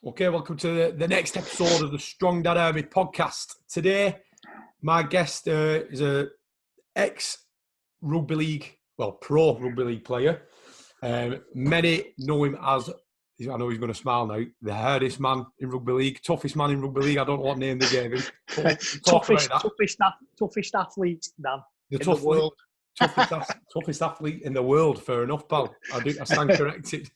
Okay, welcome to the next episode of the Strong Dad Army podcast. Today, my guest is a ex-rugby league, pro rugby league player. Many know him as, I know he's going to smile now, the hardest man in rugby league, toughest man in rugby league. I don't know what name they gave him. Toughest athlete, Dan, in the world. Toughest athlete in the world. Fair enough, pal. I stand corrected.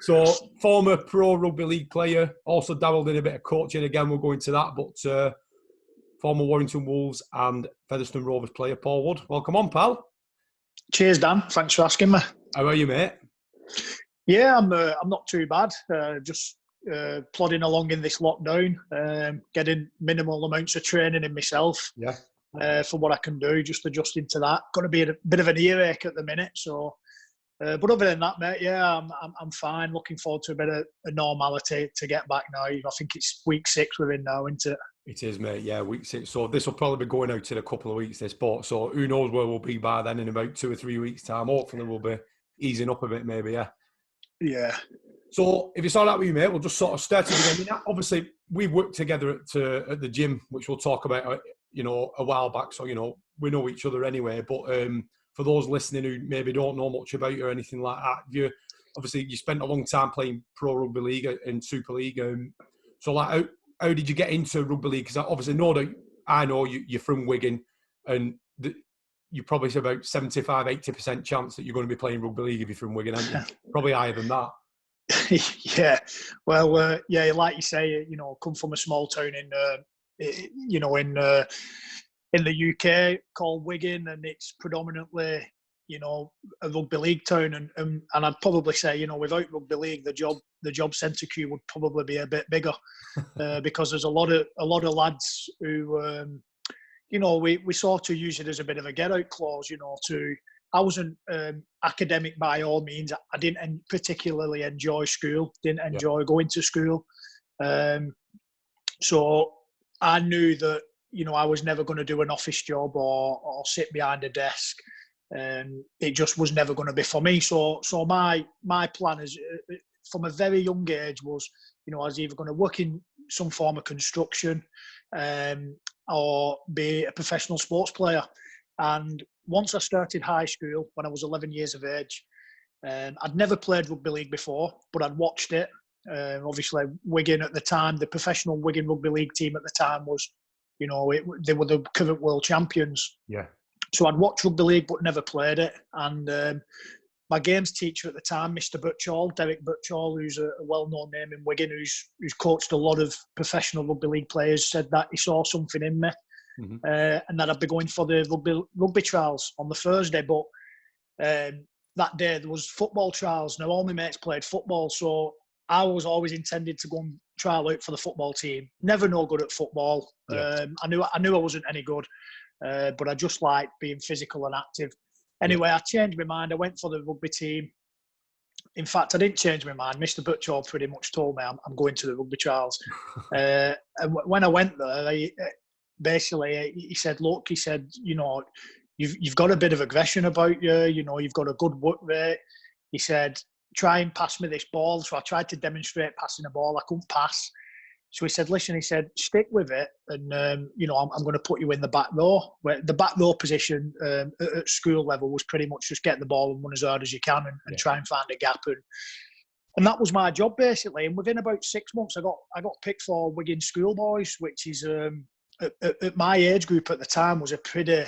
So, former pro rugby league player, also dabbled in a bit of coaching. Again, we'll go into that. But former Warrington Wolves and Featherstone Rovers player Paul Wood. Welcome on, pal. Cheers, Dan. Thanks for asking me. How are you, mate? Yeah, I'm not too bad. Just plodding along in this lockdown, getting minimal amounts of training in myself. Yeah. For what I can do, just adjusting to that. Going to be a bit of an earache at the minute, so. But other than that, mate, yeah, I'm fine. Looking forward to a bit of a normality to get back now. I think it's week 6 we're in now, isn't it? It is, mate. Yeah, week 6. So this will probably be going out in a couple of weeks, this sport. So who knows where we'll be by then in about 2 or 3 weeks' time. Hopefully we'll be easing up a bit, maybe, yeah. Yeah. So if it's all right with you, mate, we'll just sort of start it again. Obviously, we've worked together at the gym, which we'll talk about, a while back. So, we know each other anyway. But for those listening who maybe don't know much about you or anything like that, you spent a long time playing pro rugby league and Super League. So, like, how did you get into rugby league? Because I know you're from Wigan, and you probably have about 75-80% chance that you're going to be playing rugby league if you're from Wigan, aren't you? Probably higher than that. Yeah, well, like you say, come from a small town in the UK called Wigan, and it's predominantly, a rugby league town, and I'd probably say, without rugby league, the job centre queue would probably be a bit bigger, because there's a lot of lads who, we sort of use it as a bit of a get out clause, I wasn't academic by all means. I didn't particularly enjoy school, didn't enjoy going to school. So I knew that, I was never going to do an office job or sit behind a desk. It just was never going to be for me. So my plan is, from a very young age was, I was either going to work in some form of construction or be a professional sports player. And once I started high school, when I was 11 years of age, I'd never played rugby league before, but I'd watched it. Obviously, Wigan at the time, the professional Wigan rugby league team at the time was, they were the current world champions. Yeah. So I'd watched rugby league, but never played it. And my games teacher at the time, Mr. Butchall, Derek Butchall, who's a well-known name in Wigan, who's coached a lot of professional rugby league players, said that he saw something in me. Mm-hmm. And that I'd be going for the rugby trials on the Thursday. But that day there was football trials. Now, all my mates played football, so I was always intended to go and trial out for the football team. Never no good at football. Yeah. I knew I wasn't any good, but I just liked being physical and active. Anyway, I changed my mind. I went for the rugby team. In fact, I didn't change my mind. Mr. Butchall pretty much told me I'm going to the rugby trials. And when I went there, basically, he said, look, you've got a bit of aggression about you. You've got a good work rate. He said, try and pass me this ball. So I tried to demonstrate passing a ball. I couldn't pass. So he said, listen, stick with it. And, I'm going to put you in the back row. Where the back row position at school level was pretty much just get the ball and run as hard as you can and try and find a gap. And that was my job, basically. And within about 6 months, I got picked for Wigan Schoolboys, which is, at my age group at the time, was a pretty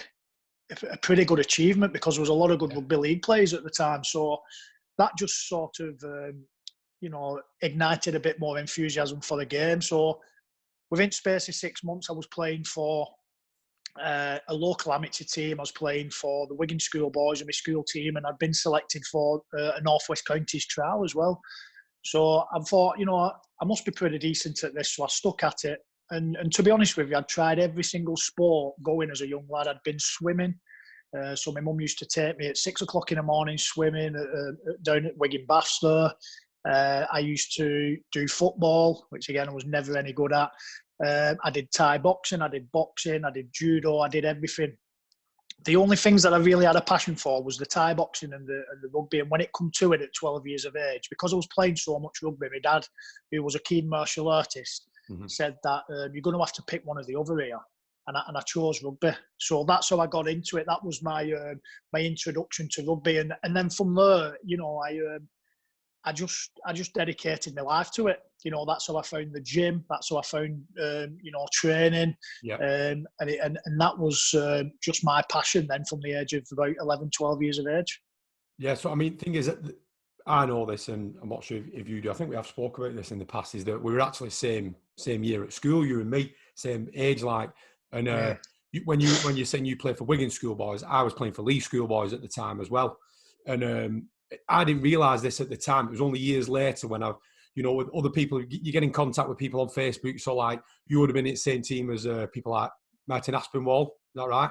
good achievement, because there was a lot of good rugby league players at the time. So that just sort of, ignited a bit more enthusiasm for the game. So within space of 6 months, I was playing for a local amateur team. I was playing for the Wigan Schoolboys and my school team, and I'd been selected for a North West Counties trial as well. So I thought, I must be pretty decent at this. So I stuck at it. And to be honest with you, I'd tried every single sport going as a young lad. I'd been swimming. So my mum used to take me at 6 o'clock in the morning swimming down at Wigan Baths there. I used to do football, which again I was never any good at. I did Thai boxing, I did judo, I did everything. the only things that I really had a passion for was the Thai boxing and the rugby. And when it come to it at 12 years of age, because I was playing so much rugby, my dad, who was a keen martial artist, said that you're going to have to pick one or the other here. And I chose rugby. So that's how I got into it. That was my my introduction to rugby. And then from there, you know, I just dedicated my life to it. You know, that's how I found the gym. That's how I found, you know, training. Yeah. And that was just my passion then from the age of about 11, 12 years of age. Yeah. So, I mean, the thing is that I know this, and I'm not sure if you do. I think we have spoke about this in the past, is that we were actually same year at school, you and me, same age, like, and when you're saying you play for Wigan schoolboys, I was playing for Leigh schoolboys at the time as well. And I didn't realise this at the time. It was only years later when I've, you know, with other people, you get in contact with people on Facebook. So, like, you would have been in the same team as people like Martin Aspinwall. Is that right?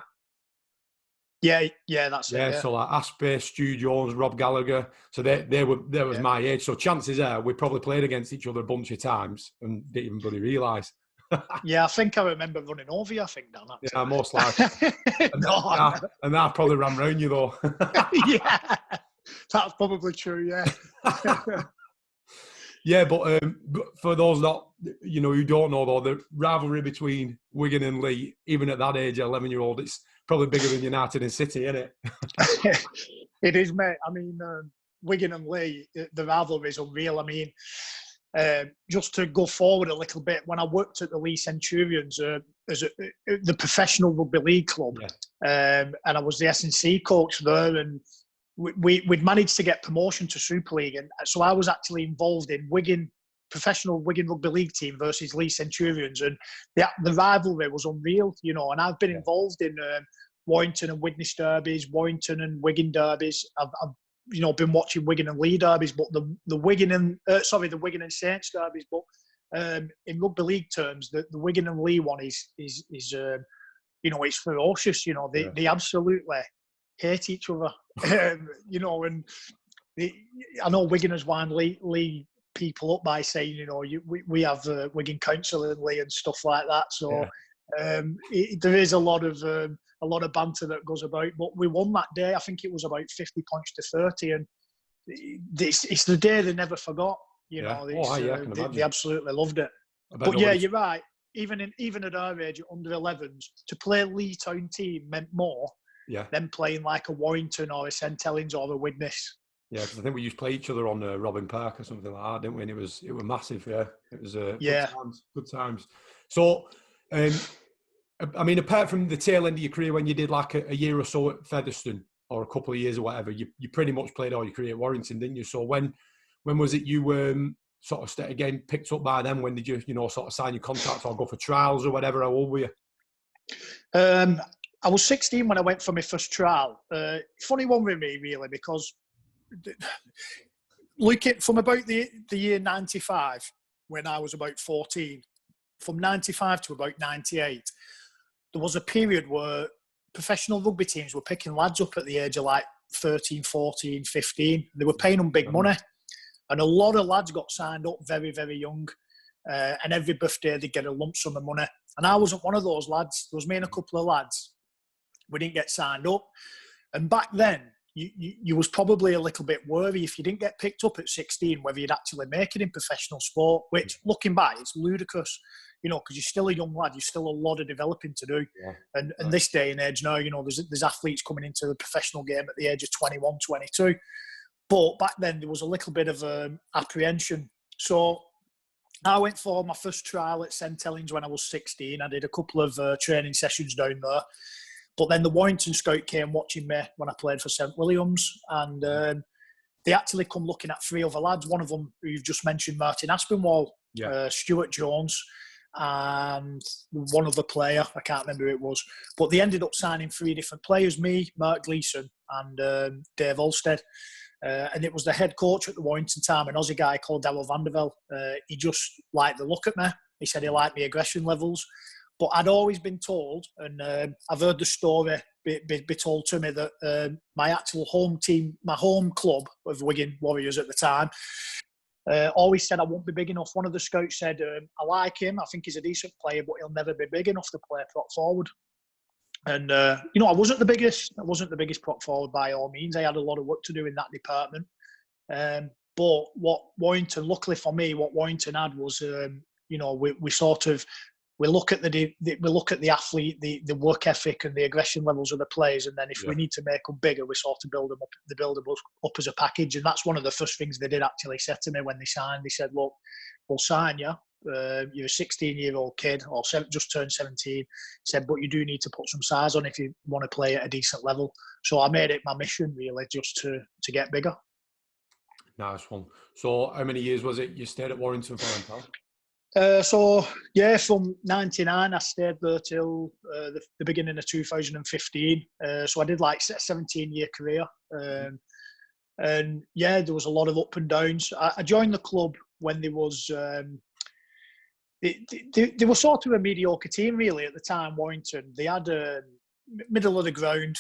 Yeah, that's it. Yeah, so like Asper, Stu Jones, Rob Gallagher. So they was my age. So chances are we probably played against each other a bunch of times and didn't even bloody realise. Yeah, I think I remember running over you, I think, Dan. Actually. Yeah, most likely. And I probably ran round you, though. Yeah, that's probably true, yeah. Yeah, but for those that, you know, who don't know, though, the rivalry between Wigan and Leigh, even at that age, 11-year-old, it's probably bigger than United and City, isn't it? It is, mate. I mean, Wigan and Leigh, the rivalry is unreal. I mean, just to go forward a little bit, when I worked at the Leigh Centurions as the professional rugby league club, and I was the S&C coach there, and we'd managed to get promotion to Super League, and so I was actually involved in professional Wigan Rugby League team versus Leigh Centurions, and the rivalry was unreal, you know. And I've been involved in Warrington and Widnes derbies, Warrington and Wigan derbies. I've you know, been watching Wigan and Leigh derbies, but the Wigan and Saints derbies. But in rugby league terms, the Wigan and Leigh one is you know, it's ferocious. You know, they absolutely hate each other. You know, and I know Wigan has wound Leigh people up by saying, you know, we have Wigan Council in Leigh and stuff like that. So there is a lot of banter that goes about. But we won that day. I think it was about 50 points to 30, and it's the day they never forgot. You know, they absolutely loved it. But yeah, you're right. Even at our age, at under 11s, to play a Leigh Town team meant more than playing like a Warrington or a St Helens or a Widnes. Yeah, because I think we used to play each other on Robin Park or something like that, didn't we? And it was massive. Yeah, it was good times. So, I mean, apart from the tail end of your career when you did like a year or so at Featherstone or a couple of years or whatever, you pretty much played all your career at Warrington, didn't you? So when was it you sort of again picked up by them? When did you sort of sign your contract or go for trials or whatever? How old were you? I was 16 when I went for my first trial. Funny one with me, really, because looking from about the year 95, when I was about 14, from 95 to about 98, there was a period where professional rugby teams were picking lads up at the age of like 13, 14, 15. They were paying them big money. And a lot of lads got signed up very, very young. And every birthday they'd get a lump sum of money. And I wasn't one of those lads. There was me and a couple of lads. We didn't get signed up. And back then, you was probably a little bit worried if you didn't get picked up at 16, whether you'd actually make it in professional sport, which, looking back, it's ludicrous, you know, because you're still a young lad, you've still a lot of developing to do. Yeah. And this day and age now, you know, there's athletes coming into the professional game at the age of 21, 22. But back then, there was a little bit of apprehension. So I went for my first trial at St Helens when I was 16. I did a couple of training sessions down there. But then the Warrington scout came watching me when I played for St Williams, and they actually come looking at three other lads. One of them, who you've just mentioned, Martin Aspinwall, Stuart Jones, and one other player, I can't remember who it was. But they ended up signing three different players, me, Mark Gleeson, and Dave Olstead. And it was the head coach at the Warrington time, an Aussie guy called Darryl Vandervelde. He just liked the look at me. He said he liked my aggression levels. But I'd always been told, and I've heard the story be told to me, that my actual home team, my home club of Wigan Warriors at the time, always said I won't be big enough. One of the scouts said, I like him, I think he's a decent player, but he'll never be big enough to play prop forward. And I wasn't the biggest prop forward by all means. I had a lot of work to do in that department. But what Warrington, luckily for me, what Warrington had was, we look at the athlete, the work ethic, and the aggression levels of the players, and then if we need to make them bigger, we sort of build them up as a package. And that's one of the first things they did actually say to me when they signed. They said, "Look, we'll sign you. You're a 16-year-old kid, or just turned 17." He said, "But you do need to put some size on if you want to play at a decent level." So I made it my mission really just to get bigger. Nice one. So how many years was it you stayed at Warrington for, pal? From 99 I stayed there till the beginning of 2015. So I did like a 17-year career. And there was a lot of up and downs. I joined the club when there was they were sort of a mediocre team really at the time, Warrington. They had a middle of the ground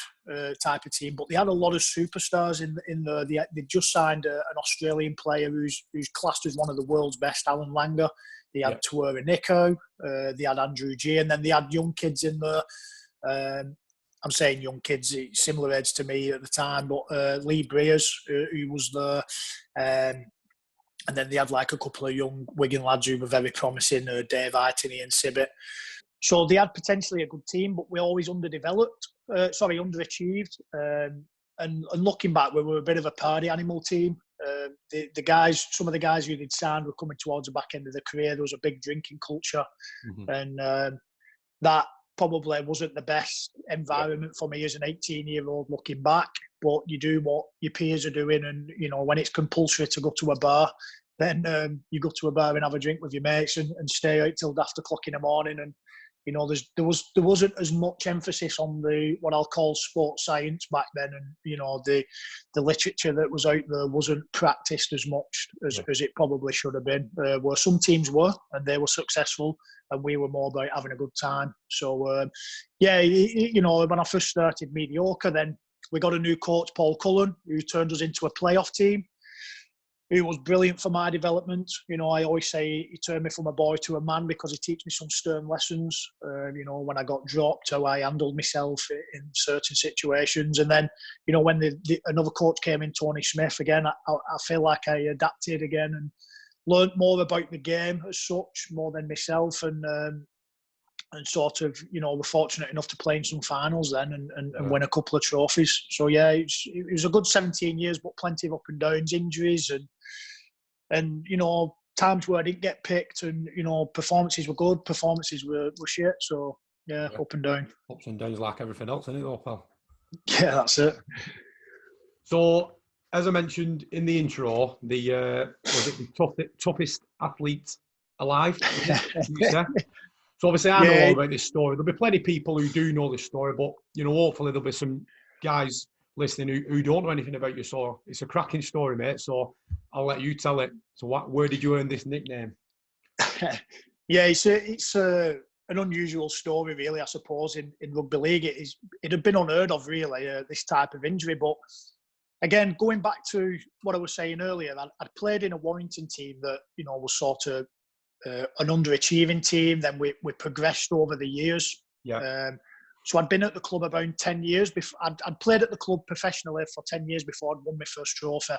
type of team, but they had a lot of superstars in there. They just signed an Australian player who's classed as one of the world's best, Alan Langer. They had Tuera Nico, they had Andrew G, and then they had young kids in there. I'm saying young kids, similar age to me at the time, but Lee Breers, who was there. And then they had like a couple of young Wigan lads who were very promising, Dave Itany and Sibbett. So they had potentially a good team, but we always underachieved. And looking back, we were a bit of a party animal team. Some of the guys who they'd signed were coming towards the back end of their career. There was a big drinking culture, and that probably wasn't the best environment for me as an 18-year-old looking back. But you do what your peers are doing, and when it's compulsory to go to a bar, then you go to a bar and have a drink with your mates and stay out till after clock in the morning. And there wasn't as much emphasis on the what I'll call sports science back then, and the literature that was out there wasn't practiced as much as it probably should have been. Where some teams were, and they were successful, and we were more about having a good time. So when I first started mediocre, then we got a new coach, Paul Cullen, who turned us into a playoff team. Who was brilliant for my development. I always say he turned me from a boy to a man because he teach me some stern lessons. When I got dropped, how I handled myself in certain situations. And then, when another coach came in, Tony Smith, again, I feel like I adapted again and learnt more about the game as such, more than myself. And sort of, we're fortunate enough to play in some finals then and win a couple of trophies. So, it was a good 17 years, but plenty of up and downs, injuries and times where I didn't get picked and, performances were good, performances were shit. So, up and down. Ups and downs like everything else, isn't it though, pal? Yeah, that's it. So, as I mentioned in the intro, was it the toughest athlete alive? So obviously I know all about this story. There'll be plenty of people who do know this story, but hopefully there'll be some guys listening who don't know anything about you. So it's a cracking story, mate. So I'll let you tell it. So where did you earn this nickname? It's an unusual story, really. I suppose in rugby league, it had been unheard of, really, this type of injury. But again, going back to what I was saying earlier, I'd played in a Warrington team that was sort of an underachieving team. Then we progressed over the years. So I'd been at the club about 10 years before. I'd played at the club professionally for 10 years before I'd won my first trophy.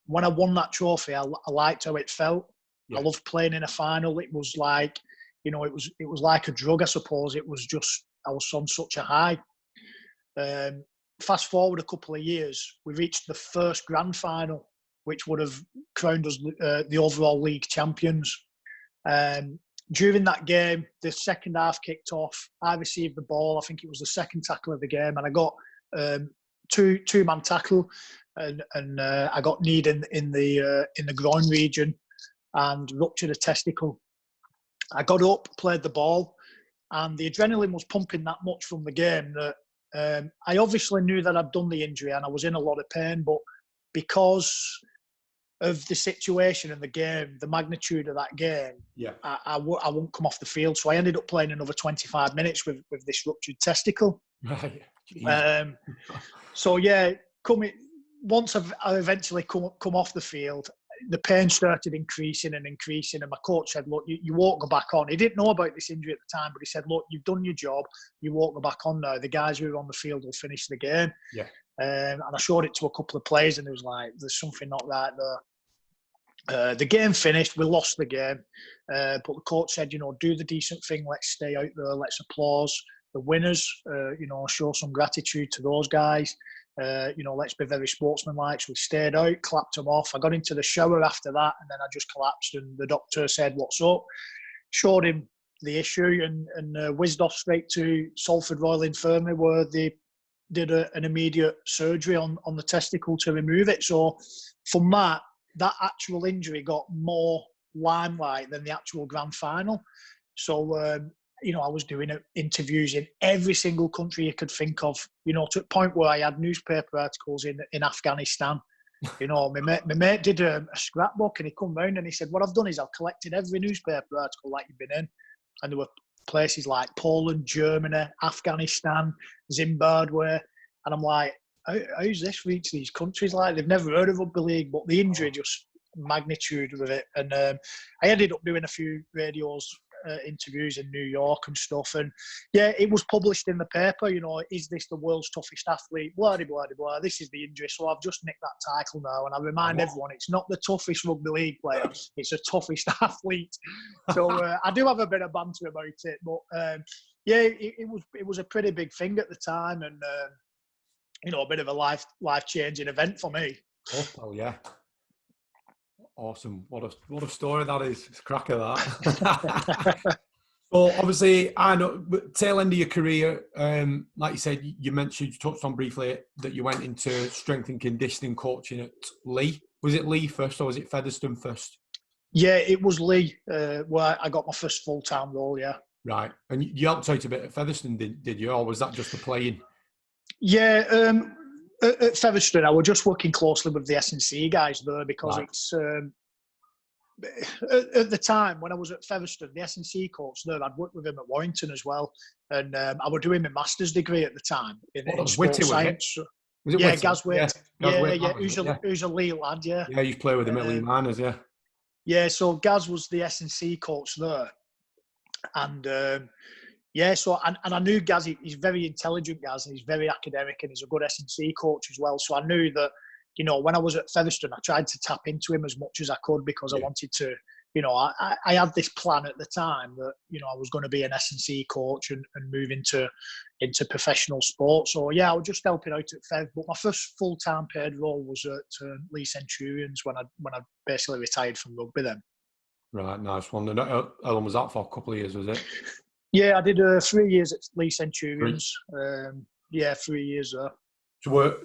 When I won that trophy, I liked how it felt. I loved playing in a final. It was like, it was like a drug, I suppose. It was just, I was on such a high. Fast forward a couple of years, we reached the first grand final, which would have crowned us the overall league champions. During that game, the second half kicked off. I received the ball. I think it was the second tackle of the game, and I got two-man tackle, and I got kneed in the groin region and ruptured a testicle. I got up, played the ball, and the adrenaline was pumping that much from the game that I obviously knew that I'd done the injury and I was in a lot of pain, but because of the situation and the game, the magnitude of that game, I won't come off the field. So I ended up playing another 25 minutes with this ruptured testicle. Right. So once I eventually come off the field, the pain started increasing and increasing, and my coach said, look, you won't go back on. He didn't know about this injury at the time, but he said, look, you've done your job, you won't go back on now. The guys who are on the field will finish the game. Yeah. And I showed it to a couple of players, and it was like, there's something not right there. The game finished, we lost the game, but the coach said, do the decent thing, let's stay out there, let's applaud the winners, show some gratitude to those guys. Let's be very sportsmanlike. So we stayed out, clapped them off. I got into the shower after that, and then I just collapsed, and the doctor said, what's up? Showed him the issue, and whizzed off straight to Salford Royal Infirmary, where they did an immediate surgery on the testicle to remove it. So from that actual injury got more limelight than the actual grand final. So, I was doing interviews in every single country you could think of, to a point where I had newspaper articles in Afghanistan. My mate did a scrapbook, and he come round and he said, what I've done is I've collected every newspaper article that you've been in. And there were places like Poland, Germany, Afghanistan, Zimbabwe. And I'm like, how's this reached these countries? Like, they've never heard of rugby league, but the injury just magnitude with it. And I ended up doing a few interviews in New York and stuff, and it was published in the paper. Is this the world's toughest athlete? Blah blah blah. This is the injury, so I've just nicked that title now, and I remind everyone it's not the toughest rugby league player; it's the toughest athlete. So I do have a bit of banter about it, but it was a pretty big thing at the time, and a bit of a life changing event for me. Oh yeah. Awesome. What a story that is. It's a cracker, that. So obviously, I know, tail end of your career, like you said, you touched on briefly that you went into strength and conditioning coaching at Lee. Was it Lee first, or was it Featherstone first? Yeah, it was Lee where I got my first full-time role, yeah. Right. And you helped out a bit at Featherstone, did you? Or was that just the playing? Yeah, at Featherstone, I was just working closely with the S&C guys there, because it's at the time when I was at Featherstone, the S&C coach there, I'd worked with him at Warrington as well, and I was doing my master's degree at the time in sports science. Was it Gaz Witt? Yeah. Who's a Lee lad? Yeah. Yeah, you play with him at Lee Miners, yeah. Yeah, so Gaz was the S&C coach there, and. So I knew Gaz, he's very intelligent, Gaz, and he's very academic, and he's a good S&C coach as well. So I knew that, when I was at Featherstone, I tried to tap into him as much as I could, because I wanted to, I had this plan at the time that, I was going to be an S&C coach and move into professional sport. So I was just helping out at Fev. But my first full-time paid role was at Lee Centurions when I basically retired from rugby then. Right, nice one. And how long was that for? A couple of years, was it? Yeah, I did 3 years at Lee Centurions. 3 years there.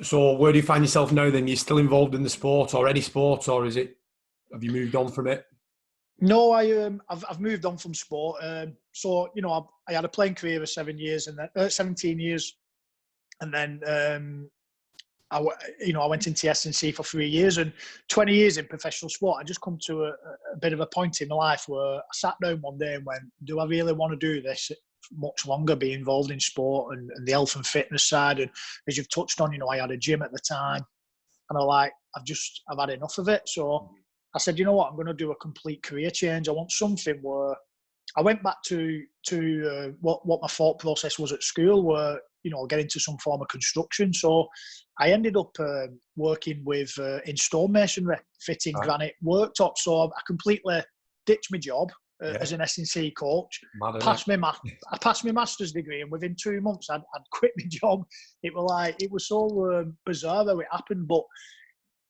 So where do you find yourself now then? You're still involved in the sport or any sport, or have you moved on from it? No, I've moved on from sport. So I had a playing career of 17 years, and then I went into S&C for 3 years, and 20 years in professional sport. I just come to a bit of a point in my life where I sat down one day and went, do I really want to do this much longer, be involved in sport and the health and fitness side? And as you've touched on, I had a gym at the time, and I've had enough of it. So I said, you know what, I'm going to do a complete career change. I want something where I went back to what my thought process was at school, where get into some form of construction. So I ended up working with in stonemasonry, fitting granite worktops. So I completely ditched my job as an S&C coach. I passed my master's degree, and within 2 months I'd quit my job. It was so bizarre how it happened, but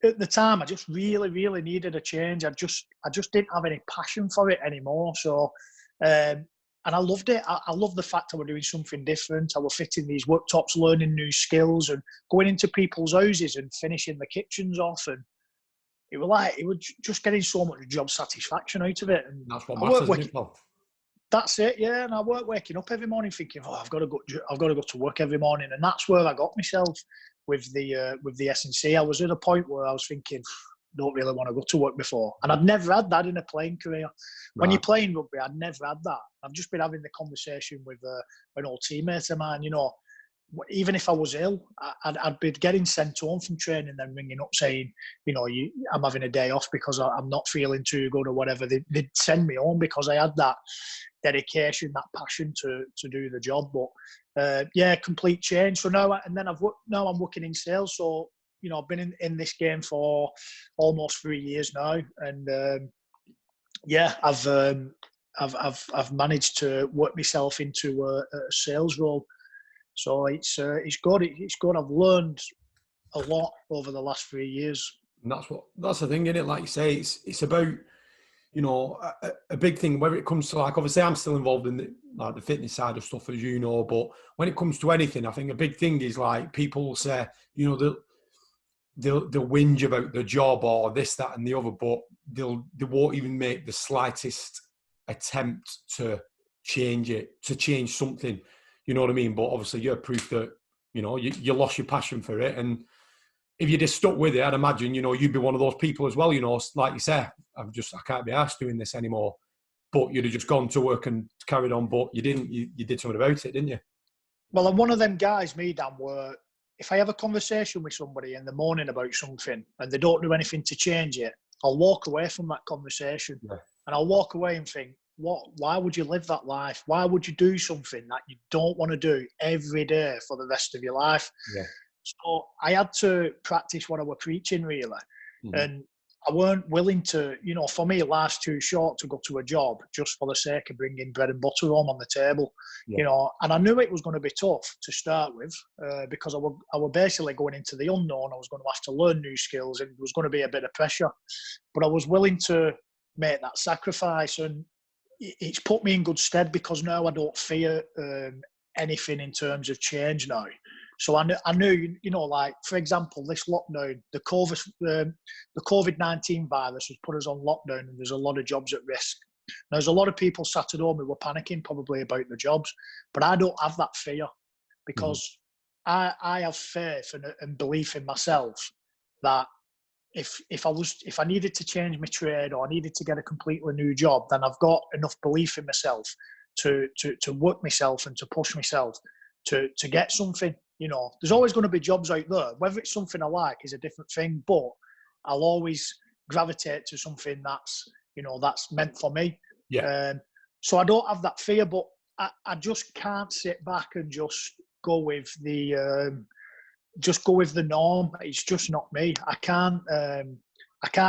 at the time I just really, really needed a change. I just didn't have any passion for it anymore. So. And I loved it. I loved the fact I was doing something different. I was fitting these worktops, learning new skills, and going into people's houses and finishing the kitchens off. And it was just getting so much job satisfaction out of it. And that's what matters. That's it, yeah. And I weren't waking up every morning thinking, I've got to go to work every morning. And that's where I got myself with the S&C. I was at a point where I was thinking, don't really want to go to work before. And I'd never had that in a playing career. When you're playing rugby, I'd never had that. I've just been having the conversation with an old teammate of mine, even if I was ill, I'd be getting sent home from training, then ringing up saying, I'm having a day off because I'm not feeling too good or whatever. They'd send me home because I had that dedication, that passion to do the job. But complete change. So now, I'm working in sales. So I've been in this game for almost 3 years now, and I've managed to work myself into a sales role. So it's good. It's good. I've learned a lot over the last 3 years. And that's the thing, isn't it? Like you say, it's about, a big thing, whether it comes to, like, obviously I'm still involved in the fitness side of stuff, as you know, but when it comes to anything, I think a big thing is, like, people will say, they'll whinge about the job or this, that, and the other, but they won't even make the slightest attempt to change it, to change something. You know what I mean? But obviously, you're proof that you lost your passion for it, and if you just stuck with it, I'd imagine you'd be one of those people as well. Like you say, I can't be arsed doing this anymore. But you'd have just gone to work and carried on. But you didn't. You did something about it, didn't you? Well, I'm one of them guys, me, Dan, where if I have a conversation with somebody in the morning about something and they don't do anything to change it, I'll walk away from that conversation. Yeah. And I'll walk away and think, why would you live that life? Why would you do something that you don't want to do every day for the rest of your life? Yeah. So I had to practice what I was preaching, really. Mm-hmm. And I weren't willing to, for me, life's too short to go to a job just for the sake of bringing bread and butter home on the table, and I knew it was going to be tough to start with because I was basically going into the unknown. I was going to have to learn new skills and there was going to be a bit of pressure, but I was willing to make that sacrifice, and it's put me in good stead because now I don't fear anything in terms of change now. So I knew, like, for example, this lockdown, the COVID-19 virus has put us on lockdown and there's a lot of jobs at risk. Now, there's a lot of people sat at home who were panicking probably about the jobs, but I don't have that fear because I have faith and belief in myself that if I needed to change my trade or I needed to get a completely new job, then I've got enough belief in myself to work myself and to push myself to get something. There's always going to be jobs out there. Whether it's something I like is a different thing, but I'll always gravitate to something that's meant for me. Yeah. So I don't have that fear, but I just can't sit back and just go with the norm. It's just not me. I can't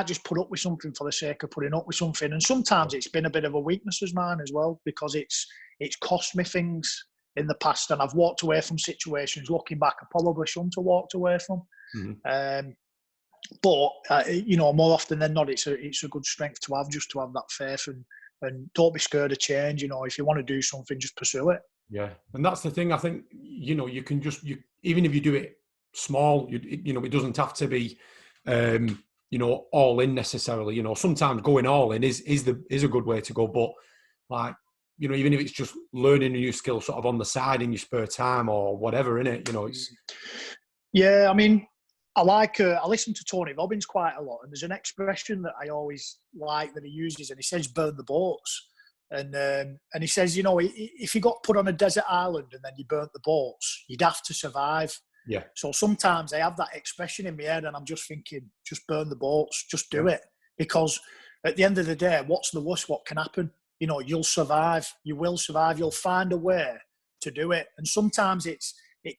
just put up with something for the sake of putting up with something. And sometimes it's been a bit of a weakness of mine as well because it's cost me things in the past, and I've walked away from situations. Looking back, I probably shouldn't have walked away from. Mm-hmm. But more often than not, it's a good strength to have, just to have that faith and don't be scared of change. If you want to do something, just pursue it. Yeah, and that's the thing. I think you can just even if you do it small, it doesn't have to be all in necessarily. Sometimes going all in is a good way to go, but like. Even if it's just learning a new skill sort of on the side in your spare time or whatever, innit? It's... Yeah, I mean, I listen to Tony Robbins quite a lot, and there's an expression that I always like that he uses, and he says, burn the boats. And he says, if you got put on a desert island and then you burnt the boats, you'd have to survive. Yeah. So sometimes I have that expression in my head and I'm just thinking, just burn the boats, just do it. Because at the end of the day, what's the worst what can happen? You'll survive. You will survive. You'll find a way to do it. And sometimes it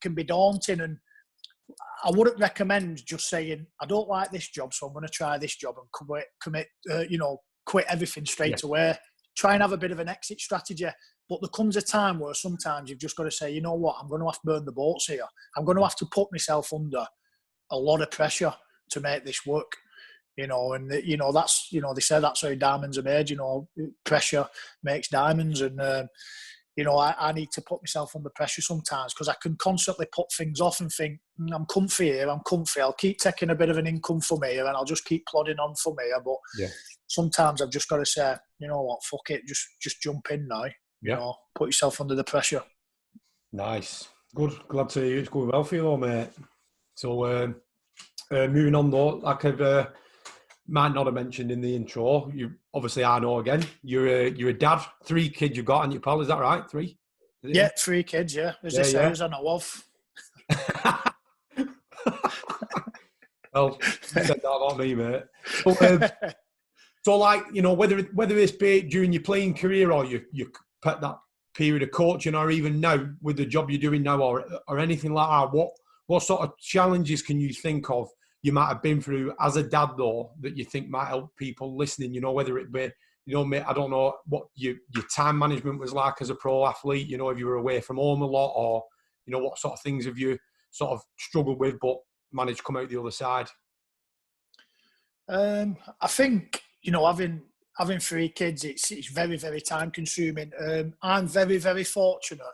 can be daunting. And I wouldn't recommend just saying, I don't like this job, so I'm going to try this job and quit everything straight away. Try and have a bit of an exit strategy. But there comes a time where sometimes you've just got to say, you know what, I'm going to have to burn the boats here. I'm going to have to put myself under a lot of pressure to make this work. That's, they say that's how diamonds are made, pressure makes diamonds. And, I need to put myself under pressure sometimes because I can constantly put things off and think, I'm comfy here, I'll keep taking a bit of an income from here and I'll just keep plodding on from here. But sometimes I've just got to say, you know what, fuck it, just jump in now, put yourself under the pressure. Nice. Good. Glad to hear it's going well for you though, mate. So, moving on though, like I've... might not have mentioned in the intro. You obviously, I know again. You're a dad. 3 kids you've got, and you pal. Is that right? 3? Yeah, 3 kids. Yeah, there's I know of. Well, you said that, not me, mate. So, like, you know, whether it's be during your playing career or you that period of coaching, or even now with the job you're doing now, or anything like that, what sort of challenges can you think of you might have been through as a dad, though, that you think might help people listening? You know, whether it be, you know, mate, I don't know what your time management was like as a pro athlete. You know, if you were away from home a lot, or you know, what sort of things have you sort of struggled with but managed to come out the other side? I think, you know, having 3 kids, it's very, very time consuming. I'm very, very fortunate.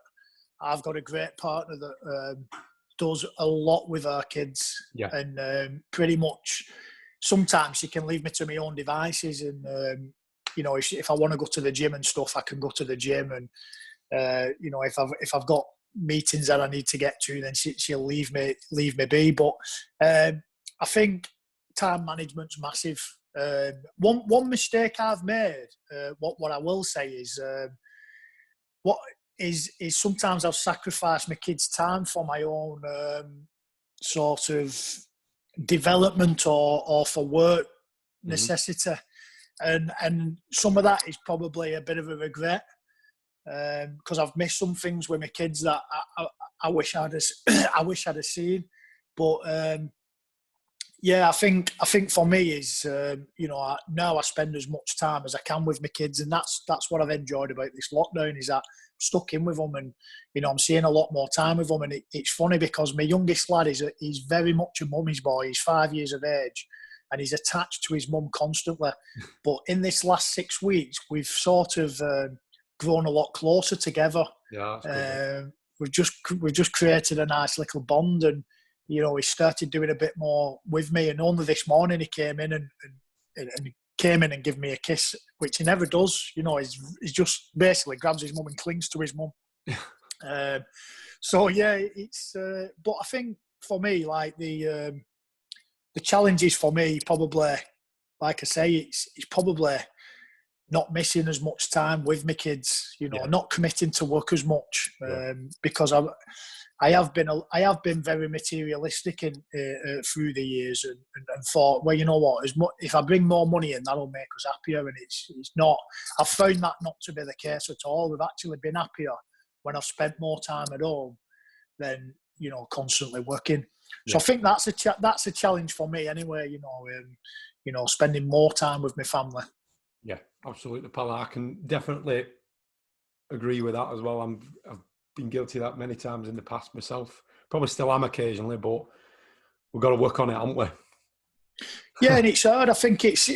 I've got a great partner that does a lot with our kids, and pretty much sometimes she can leave me to my own devices, and you know, if I want to go to the gym and stuff, I can go to the gym, and you know, if I've got meetings that I need to get to, then she'll leave me be. But I think time management's massive. One mistake I've made, what I will say is sometimes I've sacrificed my kids' time for my own sort of development or for work necessity, and some of that is probably a bit of a regret, because I've missed some things with my kids that I wish I'd have seen, but. Yeah, I think for me is you know, now I spend as much time as I can with my kids, and that's what I've enjoyed about this lockdown, is that I'm stuck in with them, and you know, I'm seeing a lot more time with them. And it's funny because my youngest lad he's very much a mummy's boy. He's 5 years of age, and he's attached to his mum constantly. But in this last 6 weeks, we've sort of grown a lot closer together. Yeah, that's good. We've just created a nice little bond, and you know, he started doing a bit more with me, and only this morning he came in and gave me a kiss, which he never does. You know, he's just basically grabs his mum and clings to his mum. So yeah, it's. But I think for me, like the challenges for me, probably, like I say, it's probably not missing as much time with my kids. You know, not committing to work as much, because I have been very materialistic in through the years, and thought, well, you know what, if I bring more money in, that'll make us happier, and it's not. I've found that not to be the case at all. We've actually been happier when I've spent more time at home than, you know, constantly working. So I think that's a challenge for me anyway. You know, spending more time with my family. Yeah, absolutely, pal. I can definitely agree with that as well. I've been guilty of that many times in the past myself. Probably still am occasionally, but we've got to work on it, haven't we? Yeah, and it's hard. I think it's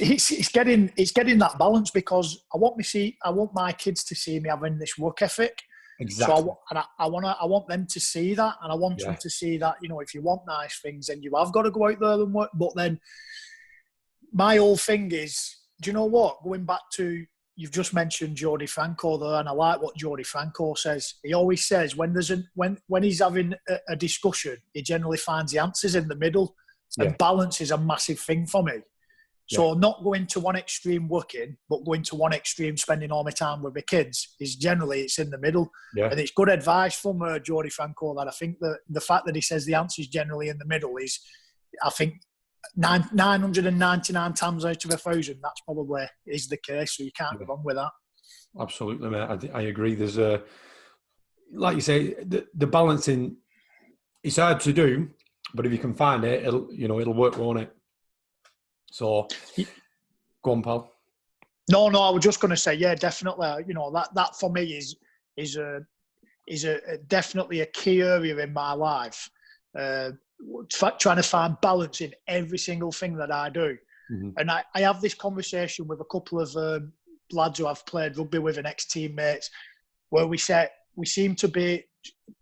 getting that balance, because I want my kids to see me having this work ethic. Exactly. So I want them to see that, and I want them to see that, you know, if you want nice things, then you have got to go out there and work. But then my whole thing is, do you know what? Going back to, you've just mentioned Jody Franco there, and I like what Jody Franco says. He always says when he's having a discussion, he generally finds the answers in the middle, and balance is a massive thing for me. So not going to one extreme working, but going to one extreme spending all my time with my kids, is generally, it's in the middle. And it's good advice from Jody Franco, that I think that the fact that he says the answer is generally in the middle is, I think, 999 times out of 1,000, that's probably is the case. So you can't go wrong with that. Absolutely, mate. I agree. There's like you say, the balancing. It's hard to do, but if you can find it, it'll work, won't it? So, go on, pal. No, I was just going to say, yeah, definitely. You know, that for me is definitely a key area in my life. Trying to find balance in every single thing that I do. And I have this conversation with a couple of lads who I've played rugby with and ex-teammates, where we seem to be,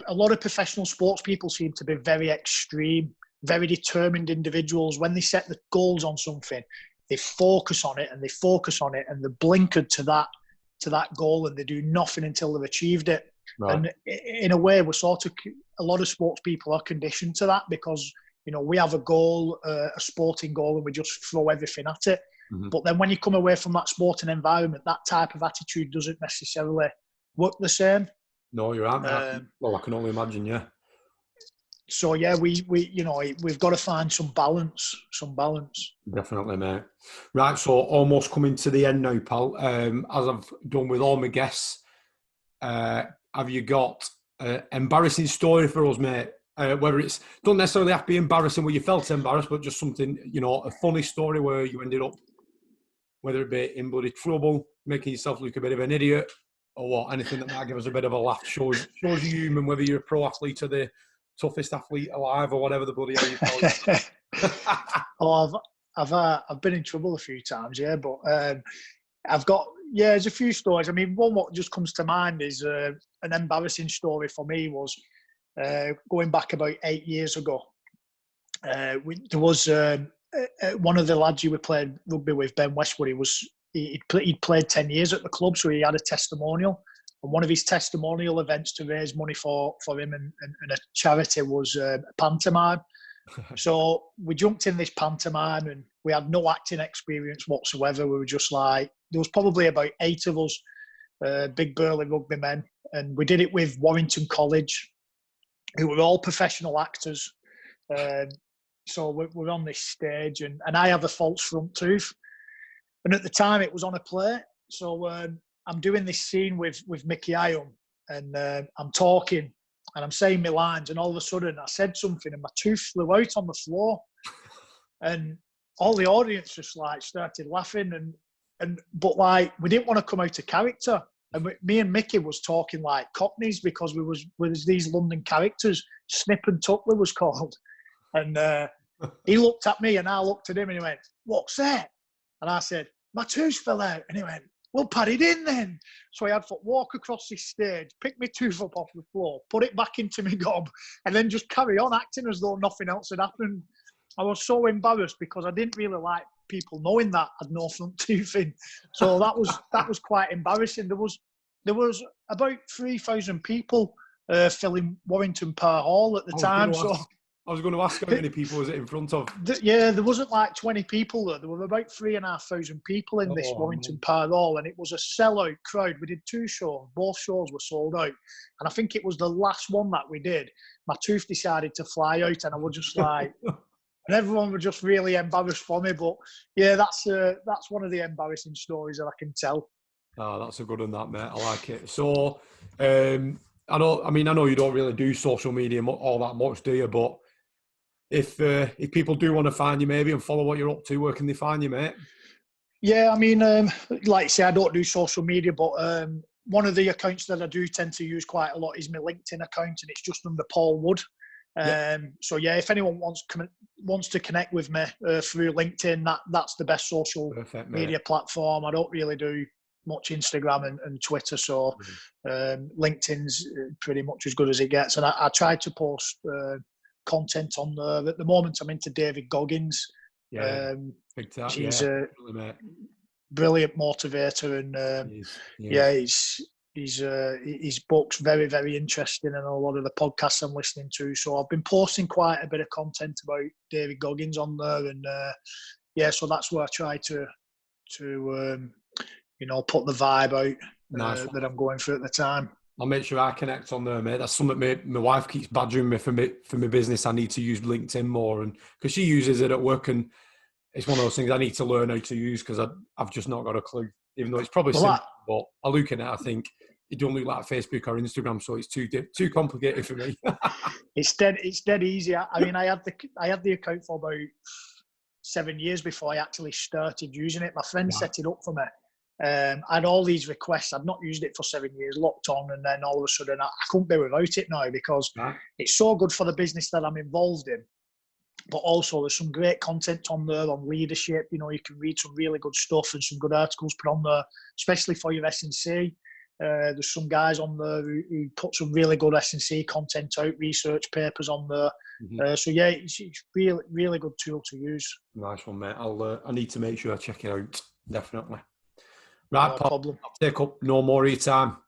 a lot of professional sports people seem to be very extreme, very determined individuals. When they set the goals on something, they focus on it and they're blinkered to that goal, and they do nothing until they've achieved it. Right. And in a way, we're sort of, a lot of sports people are conditioned to that, because, you know, we have a goal, a sporting goal, and we just throw everything at it. But then when you come away from that sporting environment, that type of attitude doesn't necessarily work the same. No, you're right. Well, I can only imagine, yeah. So yeah, we've got to find some balance. Definitely, mate. Right, so almost coming to the end now, pal. As I've done with all my guests, have you got an embarrassing story for us, mate? Whether it's don't necessarily have to be embarrassing where you felt embarrassed, but just something, a funny story where you ended up, whether it be in bloody trouble, making yourself look a bit of an idiot, or what, anything that might give us a bit of a laugh, shows you're human, whether you're a pro athlete or the toughest athlete alive or whatever the bloody hell you call it. Oh, I've been in trouble a few times, yeah, but there's a few stories. I mean, one what just comes to mind is an embarrassing story for me was going back about 8 years ago. There was one of the lads we played rugby with, Ben Westwood. He'd played 10 years at the club, so he had a testimonial. And one of his testimonial events to raise money for him and a charity was a pantomime. So we jumped in this pantomime and we had no acting experience whatsoever. We were just like, there was probably about 8 of us, big burly rugby men. And we did it with Warrington College, who were all professional actors. So we're on this stage and I have a false front tooth. And at the time it was on a plate. So I'm doing this scene with Mickey Ion and I'm talking and I'm saying my lines and all of a sudden I said something and my tooth flew out on the floor. And all the audience just like started laughing but like we didn't want to come out of character. And me and Mickey was talking like Cockneys because we was these London characters. Snip and Tuck we was called. And he looked at me and I looked at him and he went, "What's that?" And I said, "My tooth fell out." And he went, "We'll put it in then." So I had to walk across this stage, pick my tooth up off the floor, put it back into my gob, and then just carry on acting as though nothing else had happened. I was so embarrassed because I didn't really like people knowing that I'd no front tooth in. So that was quite embarrassing. There was about 3,000 people filling Warrington Park Hall at the time. I was going to ask how many people was it in front of? There wasn't like 20 people there. There were about 3,500 people in this Warrington Park Hall, and it was a sellout crowd. We did 2 shows. Both shows were sold out. And I think it was the last one that we did. My tooth decided to fly out, and I was just like... and everyone was just really embarrassed for me. But yeah, that's one of the embarrassing stories that I can tell. Oh, that's a good one, that, mate. I like it. So, I know you don't really do social media all that much, do you? But if people do want to find you maybe and follow what you're up to, where can they find you, mate? Yeah, I mean, like I say, I don't do social media, but one of the accounts that I do tend to use quite a lot is my LinkedIn account, and it's just under Paul Wood. So yeah, if anyone wants to connect with me through LinkedIn, that's the best social media platform. I don't really do much Instagram and Twitter, so LinkedIn's pretty much as good as it gets. And I try to post content on there. At the moment, I'm into David Goggins. Big time. He's a brilliant motivator, and his book's very, very interesting, and a lot of the podcasts I'm listening to. So I've been posting quite a bit of content about David Goggins on there, and so that's where I try to put the vibe out that I'm going through at the time. I'll make sure I connect on there, mate. That's something my wife keeps badgering me for my business. I need to use LinkedIn more, and because she uses it at work, and it's one of those things I need to learn how to use because I've just not got a clue. Even though it's probably simple, but I look at it, I think it don't look like Facebook or Instagram, so it's too complicated for me. It's dead easy. I mean, I had the account for about 7 years before I actually started using it. My friend set it up for me. I had all these requests. I'd not used it for 7 years, locked on, and then all of a sudden I couldn't be without it now because it's so good for the business that I'm involved in. But also there's some great content on there on leadership. You can read some really good stuff and some good articles put on there, especially for your S&C. There's some guys on there who put some really good S&C content out, research papers on there. So yeah, it's really, really good tool to use. Nice one, mate. I need to make sure I check it out, definitely. Right, no Paul, problem. I'll take up no more of your time.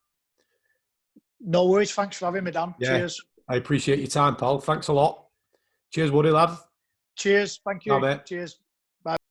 No worries. Thanks for having me, Dan. Yeah, cheers. I appreciate your time, Paul. Thanks a lot. Cheers, Woody, lad. Cheers. Thank you. Bye, mate. Cheers.